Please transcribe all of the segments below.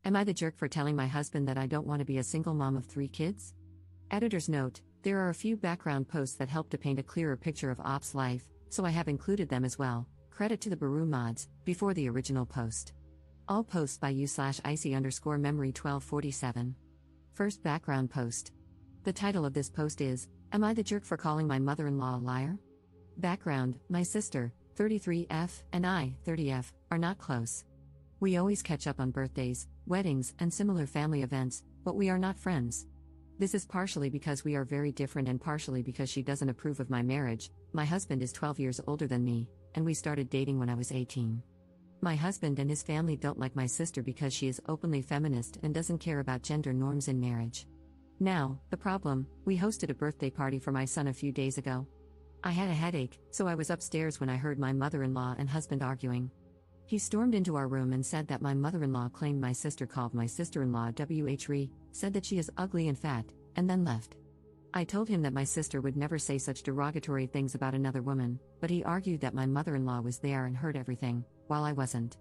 Am I the jerk for telling my husband that I don't want to be a single mom of 3 kids? Editor's note: there are a few background posts that help to paint a clearer picture of Op's life, so I have included them as well. Credit to the Baru mods, before the original post. All posts by u/icy_memory 1247. First background post. The title of this post is, Am I the jerk for calling my mother-in-law a liar? Background: my sister, 33F, and I, 30F, are not close. We always catch up on birthdays, weddings, and similar family events, but we are not friends. This is partially because we are very different and partially because she doesn't approve of my marriage. My husband is 12 years older than me, and we started dating when I was 18. My husband and his family don't like my sister because she is openly feminist and doesn't care about gender norms in marriage. Now, the problem: we hosted a birthday party for my son a few days ago. I had a headache, so I was upstairs when I heard my mother-in-law and husband arguing. He stormed into our room and said that my mother-in-law claimed my sister called my sister-in-law WHRE, said that she is ugly and fat, and then left. I told him that my sister would never say such derogatory things about another woman, but he argued that my mother-in-law was there and heard everything, while I wasn't.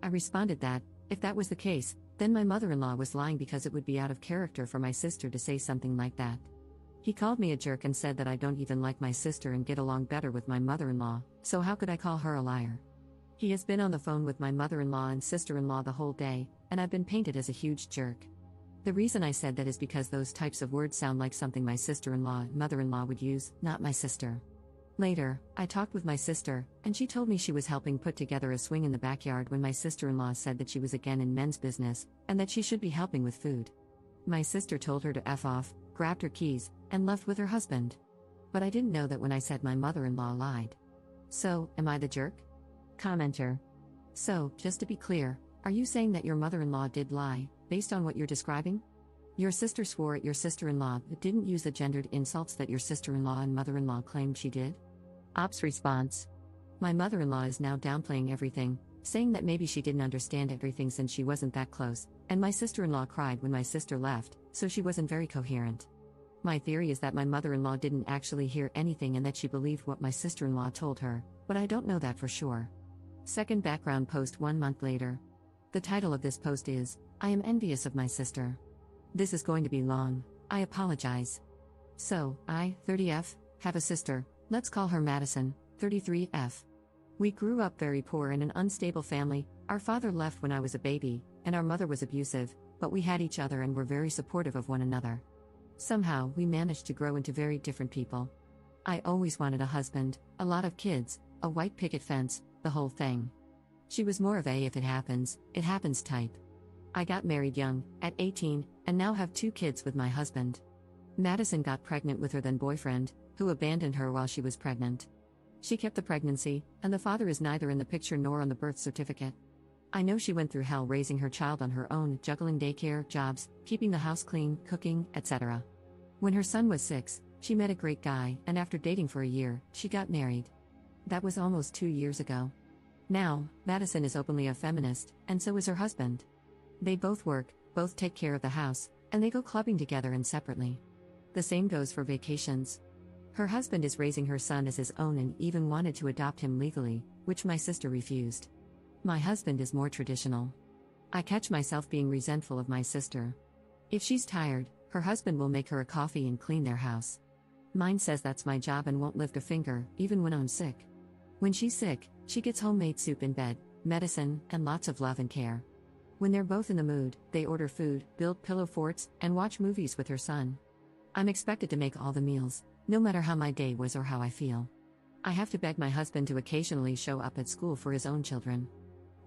I responded that, if that was the case, then my mother-in-law was lying because it would be out of character for my sister to say something like that. He called me a jerk and said that I don't even like my sister and get along better with my mother-in-law, so how could I call her a liar? He has been on the phone with my mother-in-law and sister-in-law the whole day, and I've been painted as a huge jerk. The reason I said that is because those types of words sound like something my sister-in-law and mother-in-law would use, not my sister. Later, I talked with my sister, and she told me she was helping put together a swing in the backyard when my sister-in-law said that she was again in men's business, and that she should be helping with food. My sister told her to F off, grabbed her keys, and left with her husband. But I didn't know that when I said my mother-in-law lied. So, am I the jerk? Commenter: so, just to be clear, are you saying that your mother-in-law did lie, based on what you're describing? Your sister swore at your sister-in-law but didn't use the gendered insults that your sister-in-law and mother-in-law claimed she did? Op's response: my mother-in-law is now downplaying everything, saying that maybe she didn't understand everything since she wasn't that close, and my sister-in-law cried when my sister left, so she wasn't very coherent. My theory is that my mother-in-law didn't actually hear anything and that she believed what my sister-in-law told her, but I don't know that for sure. Second background post 1 month later. The title of this post is, I am envious of my sister. This is going to be long, I apologize. So, I, 30F, have a sister, let's call her Madison, 33F. We grew up very poor in an unstable family. Our father left when I was a baby, and our mother was abusive, but we had each other and were very supportive of one another. Somehow, we managed to grow into very different people. I always wanted a husband, a lot of kids, a white picket fence, the whole thing. She was more of a if it happens type. I got married young, at 18, and now have 2 kids with my husband. Madison got pregnant with her then boyfriend, who abandoned her while she was pregnant. She kept the pregnancy, and the father is neither in the picture nor on the birth certificate. I know she went through hell raising her child on her own, juggling daycare, jobs, keeping the house clean, cooking, etc. When her son was 6, she met a great guy, and after dating for a year, she got married. That was almost 2 years ago. Now, Madison is openly a feminist, and so is her husband. They both work, both take care of the house, and they go clubbing together and separately. The same goes for vacations. Her husband is raising her son as his own and even wanted to adopt him legally, which my sister refused. My husband is more traditional. I catch myself being resentful of my sister. If she's tired, her husband will make her a coffee and clean their house. Mine says that's my job and won't lift a finger, even when I'm sick. When she's sick, she gets homemade soup in bed, medicine, and lots of love and care. When they're both in the mood, they order food, build pillow forts, and watch movies with her son. I'm expected to make all the meals, no matter how my day was or how I feel. I have to beg my husband to occasionally show up at school for his own children.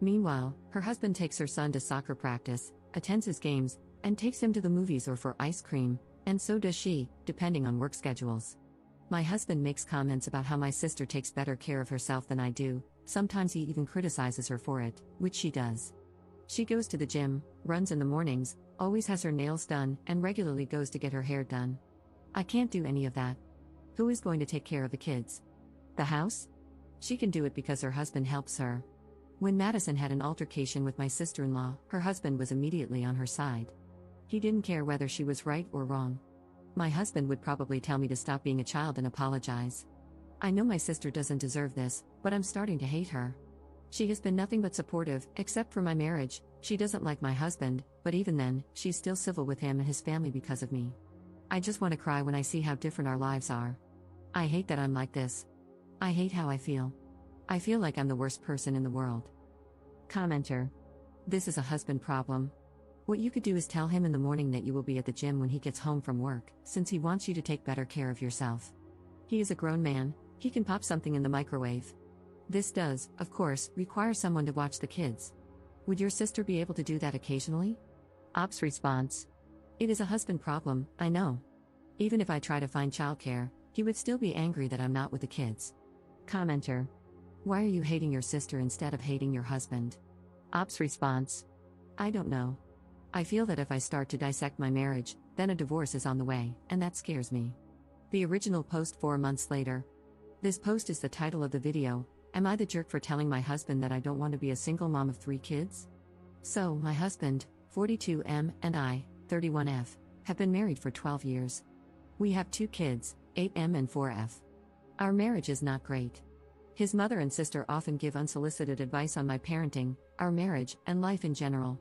Meanwhile, her husband takes her son to soccer practice, attends his games, and takes him to the movies or for ice cream, and so does she, depending on work schedules. My husband makes comments about how my sister takes better care of herself than I do. Sometimes he even criticizes her for it, which she does. She goes to the gym, runs in the mornings, always has her nails done, and regularly goes to get her hair done. I can't do any of that. Who is going to take care of the kids? The house? She can do it because her husband helps her. When Madison had an altercation with my sister-in-law, her husband was immediately on her side. He didn't care whether she was right or wrong. My husband would probably tell me to stop being a child and apologize. I know my sister doesn't deserve this, but I'm starting to hate her. She has been nothing but supportive, except for my marriage. She doesn't like my husband, but even then, she's still civil with him and his family because of me. I just want to cry when I see how different our lives are. I hate that I'm like this. I hate how I feel. I feel like I'm the worst person in the world. Commenter. This is a husband problem. What you could do is tell him in the morning that you will be at the gym when he gets home from work, since he wants you to take better care of yourself. He is a grown man, he can pop something in the microwave. This does, of course, require someone to watch the kids. Would your sister be able to do that occasionally? Op's response. It is a husband problem, I know. Even if I try to find childcare, he would still be angry that I'm not with the kids. Commenter. Why are you hating your sister instead of hating your husband? Op's response. I don't know. I feel that if I start to dissect my marriage, then a divorce is on the way, and that scares me. The original post 4 months later. This post is the title of the video. Am I the jerk for telling my husband that I don't want to be a single mom of 3 kids? So, my husband, 42M, and I, 31F, have been married for 12 years. We have 2 kids, 8M and 4F. Our marriage is not great. His mother and sister often give unsolicited advice on my parenting, our marriage, and life in general.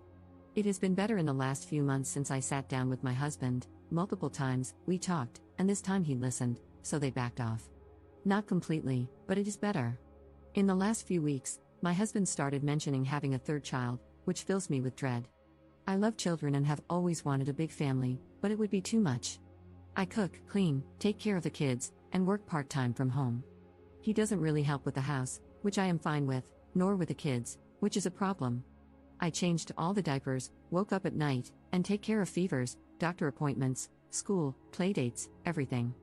It has been better in the last few months since I sat down with my husband. Multiple times, we talked, and this time he listened, so they backed off. Not completely, but it is better. In the last few weeks, my husband started mentioning having a 3rd child, which fills me with dread. I love children and have always wanted a big family, but it would be too much. I cook, clean, take care of the kids, and work part-time from home. He doesn't really help with the house, which I am fine with, nor with the kids, which is a problem. I changed all the diapers, woke up at night, and take care of fevers, doctor appointments, school, playdates, everything.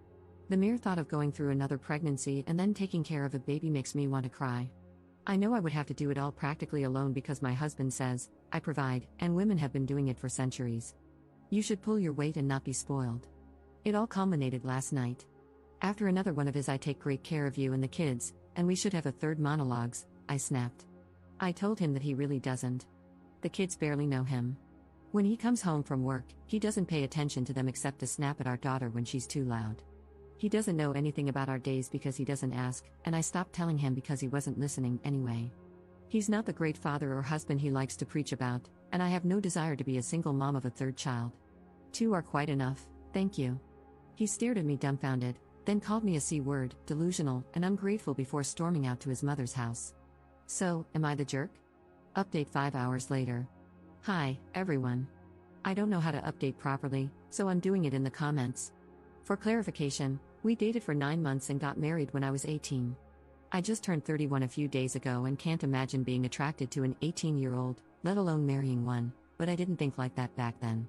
The mere thought of going through another pregnancy and then taking care of a baby makes me want to cry. I know I would have to do it all practically alone because my husband says, I provide, and women have been doing it for centuries. You should pull your weight and not be spoiled. It all culminated last night. After another one of his I take great care of you and the kids, and we should have a 3rd monologues, I snapped. I told him that he really doesn't. The kids barely know him. When he comes home from work, he doesn't pay attention to them except to snap at our daughter when she's too loud. He doesn't know anything about our days because he doesn't ask, and I stopped telling him because he wasn't listening anyway. He's not the great father or husband he likes to preach about, and I have no desire to be a single mom of a 3rd child. 2 are quite enough, thank you. He stared at me dumbfounded, then called me a C-word, delusional, and ungrateful before storming out to his mother's house. So, am I the jerk? Update 5 hours later. Hi, everyone. I don't know how to update properly, so I'm doing it in the comments. For clarification, we dated for 9 months and got married when I was 18. I just turned 31 a few days ago and can't imagine being attracted to an 18-year-old, let alone marrying one, but I didn't think like that back then.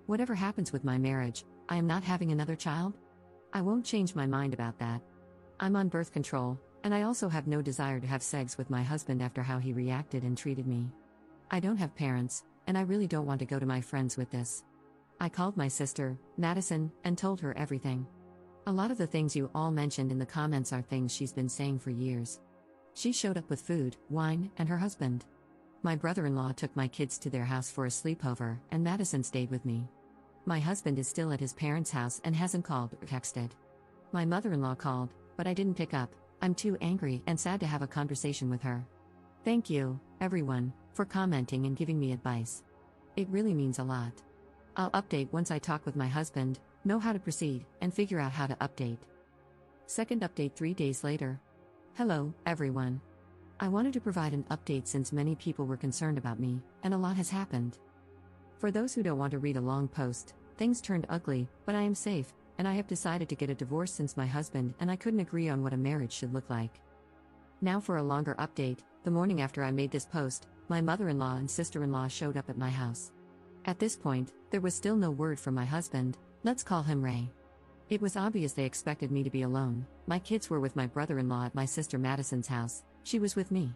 Whatever happens with my marriage, I am not having another child? I won't change my mind about that. I'm on birth control, and I also have no desire to have sex with my husband after how he reacted and treated me. I don't have parents, and I really don't want to go to my friends with this. I called my sister, Madison, and told her everything. A lot of the things you all mentioned in the comments are things she's been saying for years. She showed up with food, wine, and her husband. My brother-in-law took my kids to their house for a sleepover, and Madison stayed with me. My husband is still at his parents' house and hasn't called or texted. My mother-in-law called, but I didn't pick up. I'm too angry and sad to have a conversation with her. Thank you, everyone, for commenting and giving me advice. It really means a lot. I'll update once I talk with my husband, know how to proceed, and figure out how to update. Second update 3 days later. Hello, everyone. I wanted to provide an update since many people were concerned about me, and a lot has happened. For those who don't want to read a long post, things turned ugly, but I am safe, and I have decided to get a divorce since my husband and I couldn't agree on what a marriage should look like. Now for a longer update. The morning after I made this post, my mother-in-law and sister-in-law showed up at my house. At this point, there was still no word from my husband, let's call him Ray. It was obvious they expected me to be alone. My kids were with my brother-in-law at my sister Madison's house, she was with me.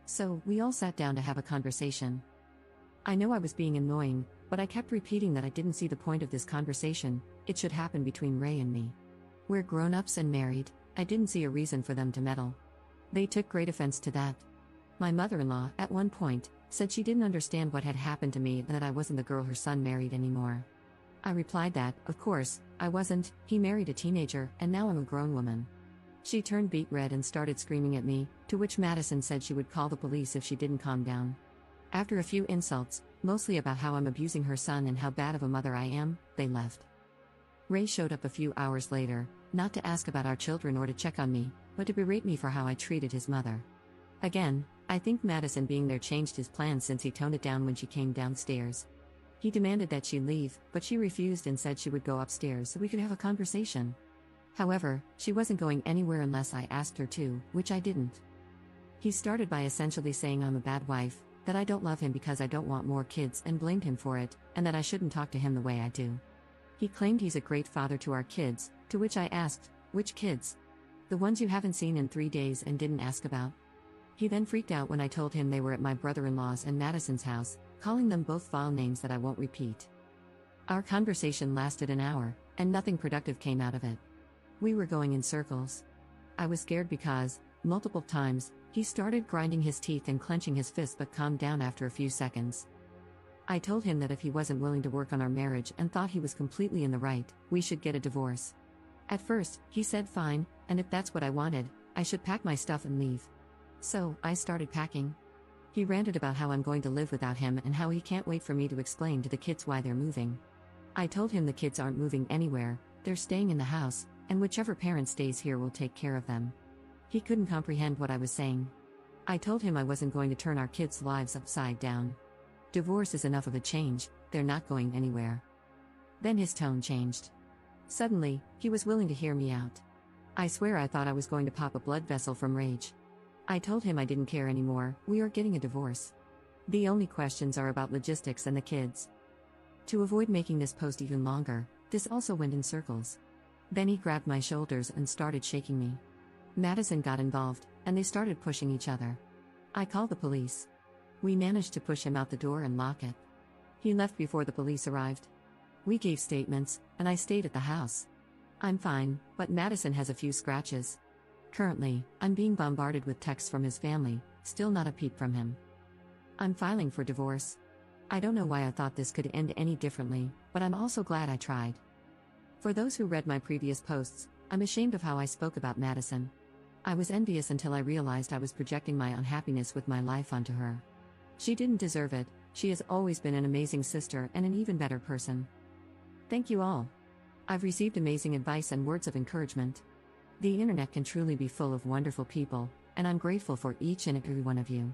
So, we all sat down to have a conversation. I know I was being annoying, but I kept repeating that I didn't see the point of this conversation, it should happen between Ray and me. We're grown-ups and married, I didn't see a reason for them to meddle. They took great offense to that. My mother-in-law, at one point, said she didn't understand what had happened to me and that I wasn't the girl her son married anymore. I replied that, of course, I wasn't, he married a teenager, and now I'm a grown woman. She turned beet red and started screaming at me, to which Madison said she would call the police if she didn't calm down. After a few insults, mostly about how I'm abusing her son and how bad of a mother I am, they left. Ray showed up a few hours later, not to ask about our children or to check on me, but to berate me for how I treated his mother. Again, I think Madison being there changed his plans since he toned it down when she came downstairs. He demanded that she leave, but she refused and said she would go upstairs so we could have a conversation. However, she wasn't going anywhere unless I asked her to, which I didn't. He started by essentially saying I'm a bad wife, that I don't love him because I don't want more kids and blamed him for it, and that I shouldn't talk to him the way I do. He claimed he's a great father to our kids, to which I asked, which kids? The ones you haven't seen in 3 days and didn't ask about? He then freaked out when I told him they were at my brother-in-law's and Madison's house, calling them both vile names that I won't repeat. Our conversation lasted an hour, and nothing productive came out of it. We were going in circles. I was scared because, multiple times, he started grinding his teeth and clenching his fists but calmed down after a few seconds. I told him that if he wasn't willing to work on our marriage and thought he was completely in the right, we should get a divorce. At first, he said fine, and if that's what I wanted, I should pack my stuff and leave. So, I started packing. He ranted about how I'm going to live without him and how he can't wait for me to explain to the kids why they're moving. I told him the kids aren't moving anywhere, they're staying in the house, and whichever parent stays here will take care of them. He couldn't comprehend what I was saying. I told him I wasn't going to turn our kids' lives upside down. Divorce is enough of a change, they're not going anywhere. Then his tone changed. Suddenly, he was willing to hear me out. I swear I thought I was going to pop a blood vessel from rage. I told him I didn't care anymore, we are getting a divorce. The only questions are about logistics and the kids. To avoid making this post even longer, this also went in circles. Then he grabbed my shoulders and started shaking me. Madison got involved, and they started pushing each other. I called the police. We managed to push him out the door and lock it. He left before the police arrived. We gave statements, and I stayed at the house. I'm fine, but Madison has a few scratches. Currently, I'm being bombarded with texts from his family, still not a peep from him. I'm filing for divorce. I don't know why I thought this could end any differently, but I'm also glad I tried. For those who read my previous posts, I'm ashamed of how I spoke about Madison. I was envious until I realized I was projecting my unhappiness with my life onto her. She didn't deserve it, she has always been an amazing sister and an even better person. Thank you all. I've received amazing advice and words of encouragement. The internet can truly be full of wonderful people, and I'm grateful for each and every one of you.